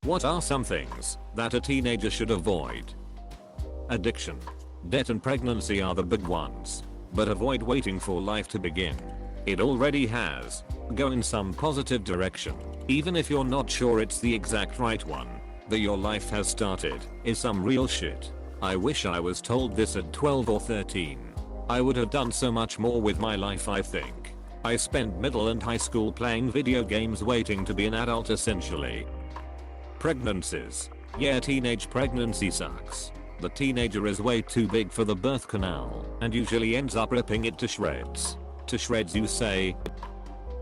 What are some things that a teenager should avoid? Addiction. Debt and pregnancy are the big ones. But avoid waiting for life to begin. It already has. Go in some positive direction. Even if you're not sure it's the exact right one. That your life has started is some real shit. I wish I was told this at 12 or 13. I would have done so much more with my life, I think. I spent middle and high school playing video games waiting to be an adult essentially. Pregnancies. Yeah, teenage pregnancy sucks. The teenager is way too big for the birth canal and usually ends up ripping it to shreds. To shreds you say?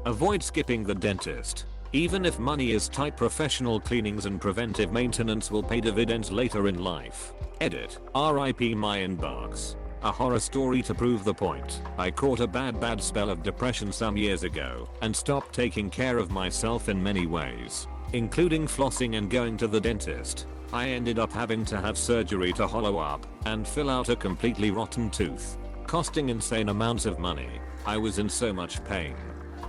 Avoid skipping the dentist. Even if money is tight, professional cleanings and preventive maintenance will pay dividends later in life. Edit. RIP my inbox. A horror story to prove the point. I caught a bad spell of depression some years ago and stopped taking care of myself in many ways, including flossing and going to the dentist. I ended up having to have surgery to hollow up and fill out a completely rotten tooth, costing insane amounts of money. I was in so much pain.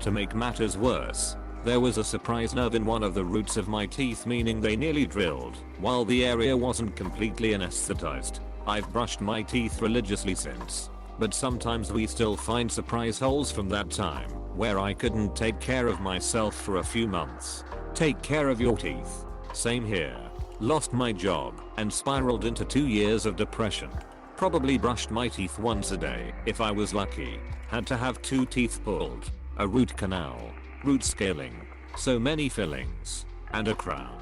To make matters worse, there was a surprise nerve in one of the roots of my teeth, meaning they nearly drilled while the area wasn't completely anesthetized. I've brushed my teeth religiously since, but sometimes we still find surprise holes from that time where I couldn't take care of myself for a few months. Take care of your teeth. Same here. Lost my job and spiraled into 2 years of depression. Probably brushed my teeth once a day if I was lucky. Had to have 2 teeth pulled, a root canal, root scaling, so many fillings, and a crown.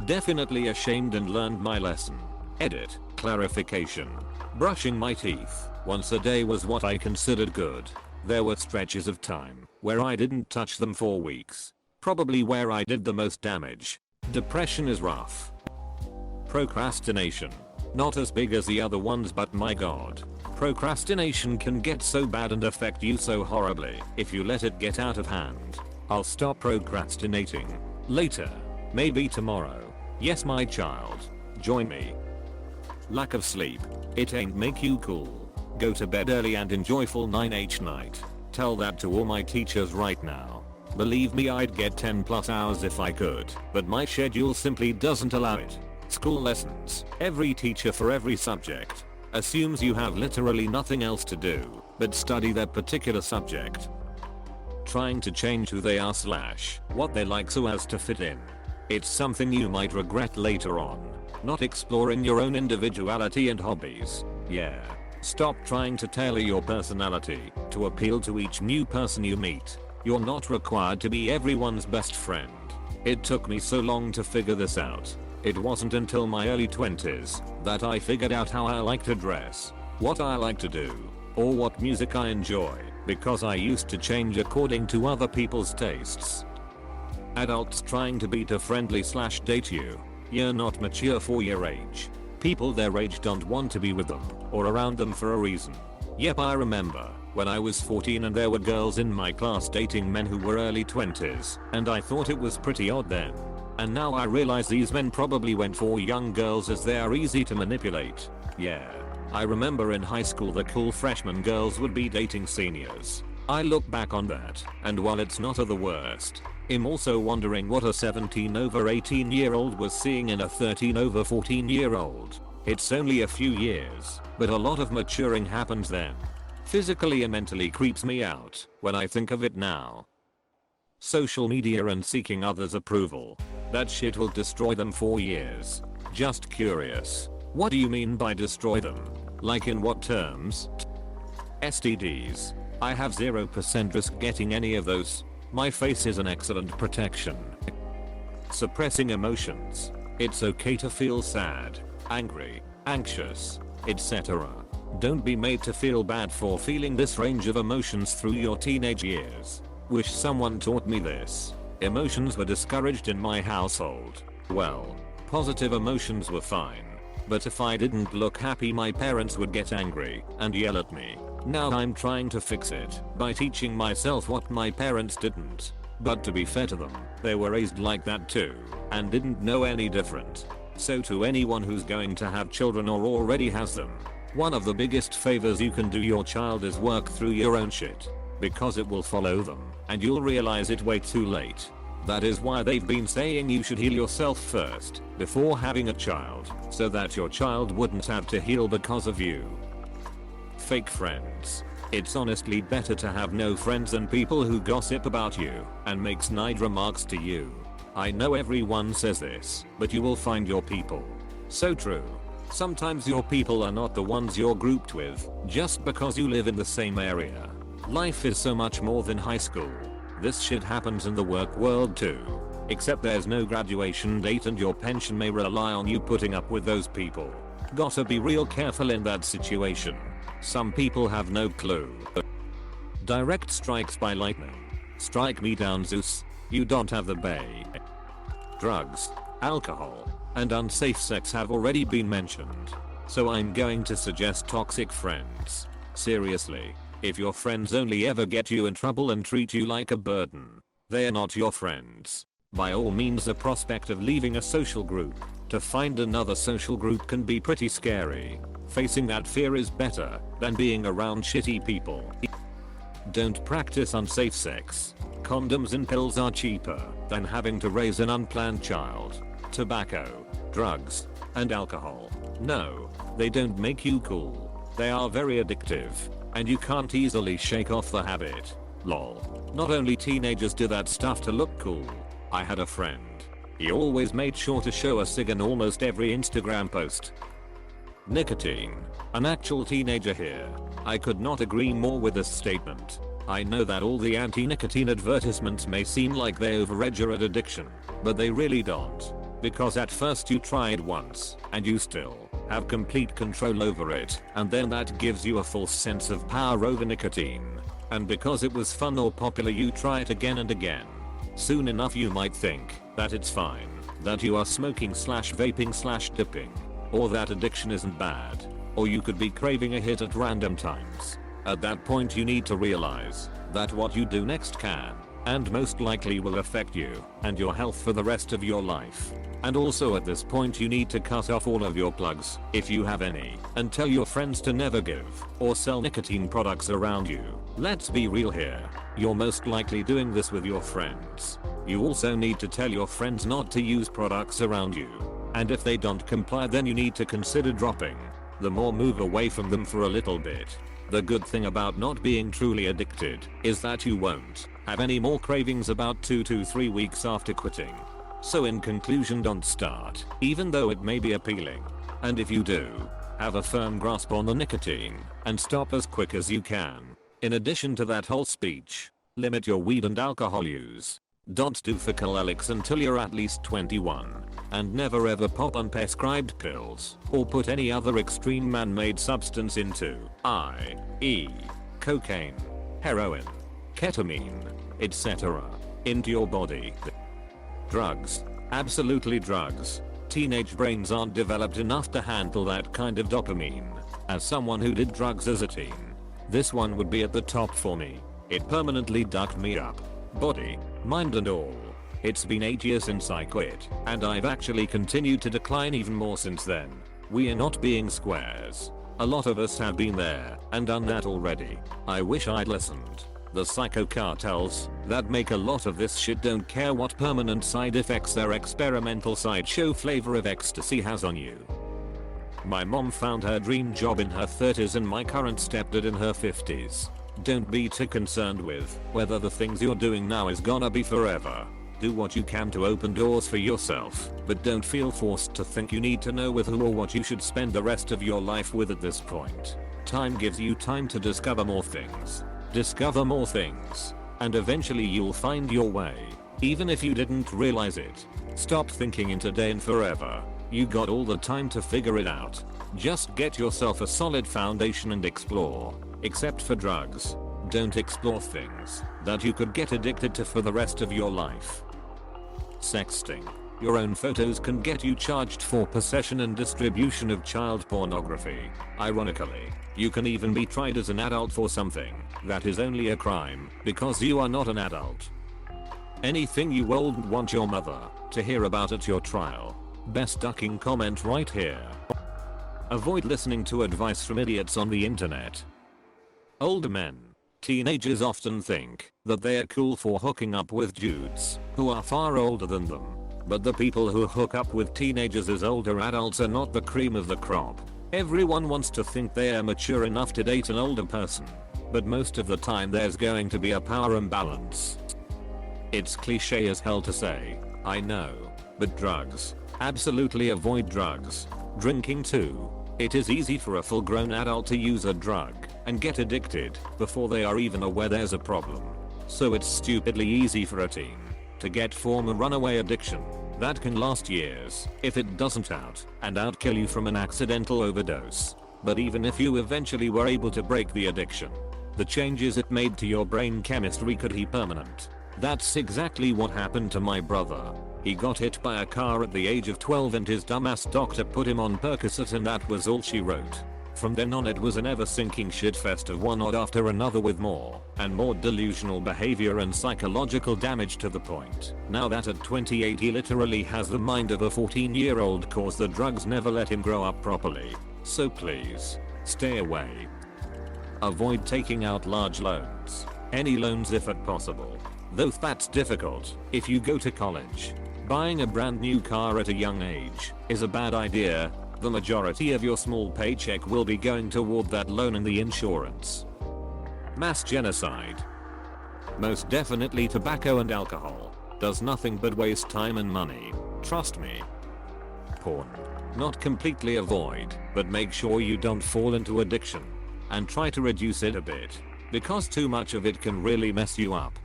Definitely ashamed and learned my lesson. Edit. Clarification. Brushing my teeth once a day was what I considered good. There were stretches of time where I didn't touch them for weeks. Probably where I did the most damage. Depression is rough. Procrastination. Not as big as the other ones, but my god. Procrastination can get so bad and affect you so horribly if you let it get out of hand. I'll stop procrastinating. Later. Maybe tomorrow. Yes, my child. Join me. Lack of sleep. It ain't make you cool. Go to bed early and enjoy full 9h night. Tell that to all my teachers right now. Believe me, I'd get 10+ hours if I could, but my schedule simply doesn't allow it. School lessons. Every teacher for every subject assumes you have literally nothing else to do but study that particular subject. Trying to change who they are / what they like so as to fit in. It's something you might regret later on. Not exploring your own individuality and hobbies. Yeah. Stop trying to tailor your personality to appeal to each new person you meet. You're not required to be everyone's best friend. It took me so long to figure this out. It wasn't until my early 20s that I figured out how I like to dress, what I like to do, or what music I enjoy, because I used to change according to other people's tastes. Adults trying to be too friendly / date you. You're not mature for your age. People their age don't want to be with them or around them for a reason. Yep, I remember when I was 14 and there were girls in my class dating men who were early 20s, and I thought it was pretty odd then. And now I realize these men probably went for young girls as they are easy to manipulate. Yeah. I remember in high school the cool freshman girls would be dating seniors. I look back on that, and while it's not the worst, I'm also wondering what a 17 over 18 year old was seeing in a 13 over 14 year old. It's only a few years, but a lot of maturing happens then. Physically and mentally creeps me out when I think of it now. Social media and seeking others' approval. That shit will destroy them for years. Just curious. What do you mean by destroy them? Like in what terms? STDs. I have 0% risk getting any of those. My face is an excellent protection. Suppressing emotions. It's okay to feel sad, angry, anxious, etc. Don't be made to feel bad for feeling this range of emotions through your teenage years. Wish someone taught me this. Emotions were discouraged in my household. Well, positive emotions were fine. But if I didn't look happy, my parents would get angry and yell at me. Now I'm trying to fix it by teaching myself what my parents didn't. But to be fair to them, they were raised like that too, and didn't know any different. So to anyone who's going to have children or already has them, one of the biggest favors you can do your child is work through your own shit. Because it will follow them, and you'll realize it way too late. That is why they've been saying you should heal yourself first before having a child, so that your child wouldn't have to heal because of you. Fake friends. It's honestly better to have no friends than people who gossip about you and make snide remarks to you. I know everyone says this, but you will find your people. So true. Sometimes your people are not the ones you're grouped with, just because you live in the same area. Life is so much more than high school. This shit happens in the work world too. Except there's no graduation date and your pension may rely on you putting up with those people. Gotta be real careful in that situation. Some people have no clue. Direct strikes by lightning. Strike me down, Zeus. You don't have the bay. Drugs, alcohol, and unsafe sex have already been mentioned. So I'm going to suggest toxic friends. Seriously, if your friends only ever get you in trouble and treat you like a burden, they're not your friends. By all means, the prospect of leaving a social group to find another social group can be pretty scary. Facing that fear is better than being around shitty people. Don't practice unsafe sex. Condoms and pills are cheaper than having to raise an unplanned child. Tobacco, drugs, and alcohol. No, they don't make you cool. They are very addictive, and you can't easily shake off the habit. Lol. Not only teenagers do that stuff to look cool. I had a friend. He always made sure to show a cig in almost every Instagram post. Nicotine. An actual teenager here. I could not agree more with this statement. I know that all the anti-nicotine advertisements may seem like they overedge your addiction, but they really don't. Because at first you try it once, and you still have complete control over it, and then that gives you a false sense of power over nicotine. And because it was fun or popular, you try it again and again. Soon enough you might think that it's fine, that you are smoking slash vaping slash dipping, or that addiction isn't bad, or you could be craving a hit at random times. At that point you need to realize that what you do next can, and most likely will affect you and your health for the rest of your life. And also at this point you need to cut off all of your plugs, if you have any, and tell your friends to never give or sell nicotine products around you. Let's be real here. You're most likely doing this with your friends. You also need to tell your friends not to use products around you. And if they don't comply, then you need to consider dropping them or move away from them for a little bit. The good thing about not being truly addicted is that you won't have any more cravings about 2 to 3 weeks after quitting. So in conclusion, don't start, even though it may be appealing. And if you do, have a firm grasp on the nicotine and stop as quick as you can. In addition to that whole speech, limit your weed and alcohol use. Don't do psychedelics until you're at least 21. And never ever pop unprescribed pills or put any other extreme man-made substance into, i.e. cocaine, heroin, ketamine, etc. into your body. Drugs. Absolutely drugs. Teenage brains aren't developed enough to handle that kind of dopamine. As someone who did drugs as a teen, this one would be at the top for me. It permanently ducked me up. Body, mind and all. It's been 8 years since I quit, and I've actually continued to decline even more since then. We are not being squares. A lot of us have been there and done that already. I wish I'd listened. The psycho cartels that make a lot of this shit don't care what permanent side effects their experimental sideshow flavor of ecstasy has on you. My mom found her dream job in her 30s and my current stepdad in her 50s. Don't be too concerned with whether the things you're doing now is gonna be forever. Do what you can to open doors for yourself, but don't feel forced to think you need to know with who or what you should spend the rest of your life with at this point. Time gives you time to discover more things. Discover more things, and eventually you'll find your way, even if you didn't realize it. Stop thinking in today and forever. You got all the time to figure it out. Just get yourself a solid foundation and explore. Except for drugs. Don't explore things that you could get addicted to for the rest of your life. Sexting. Your own photos can get you charged for possession and distribution of child pornography. Ironically, you can even be tried as an adult for something that is only a crime because you are not an adult. Anything you wouldn't want your mother to hear about at your trial. Best ducking comment right here. Avoid listening to advice from idiots on the internet. Older men. Teenagers often think that they are cool for hooking up with dudes who are far older than them. But the people who hook up with teenagers as older adults are not the cream of the crop. Everyone wants to think they are mature enough to date an older person. But most of the time there's going to be a power imbalance. It's cliche as hell to say, I know, but drugs. Absolutely avoid drugs. Drinking too. It is easy for a full-grown adult to use a drug and get addicted before they are even aware there's a problem. So it's stupidly easy for a teen to form a runaway addiction that can last years if it doesn't out kill you from an accidental overdose. But even if you eventually were able to break the addiction, the changes it made to your brain chemistry could be permanent. That's exactly what happened to my brother. He got hit by a car at the age of 12 and his dumbass doctor put him on Percocet and that was all she wrote. From then on it was an ever-sinking shitfest of one odd after another with more and more delusional behavior and psychological damage to the point now that at 28 he literally has the mind of a 14-year-old cause the drugs never let him grow up properly. So please, stay away. Avoid taking out large loans. Any loans if at possible. Though that's difficult if you go to college. Buying a brand new car at a young age is a bad idea. The majority of your small paycheck will be going toward that loan and the insurance. Mass genocide. Most definitely tobacco and alcohol. Does nothing but waste time and money. Trust me. Porn. Not completely avoid, but make sure you don't fall into addiction. And try to reduce it a bit. Because too much of it can really mess you up.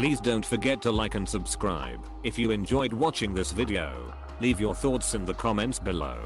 Please don't forget to like and subscribe if you enjoyed watching this video. Leave your thoughts in the comments below.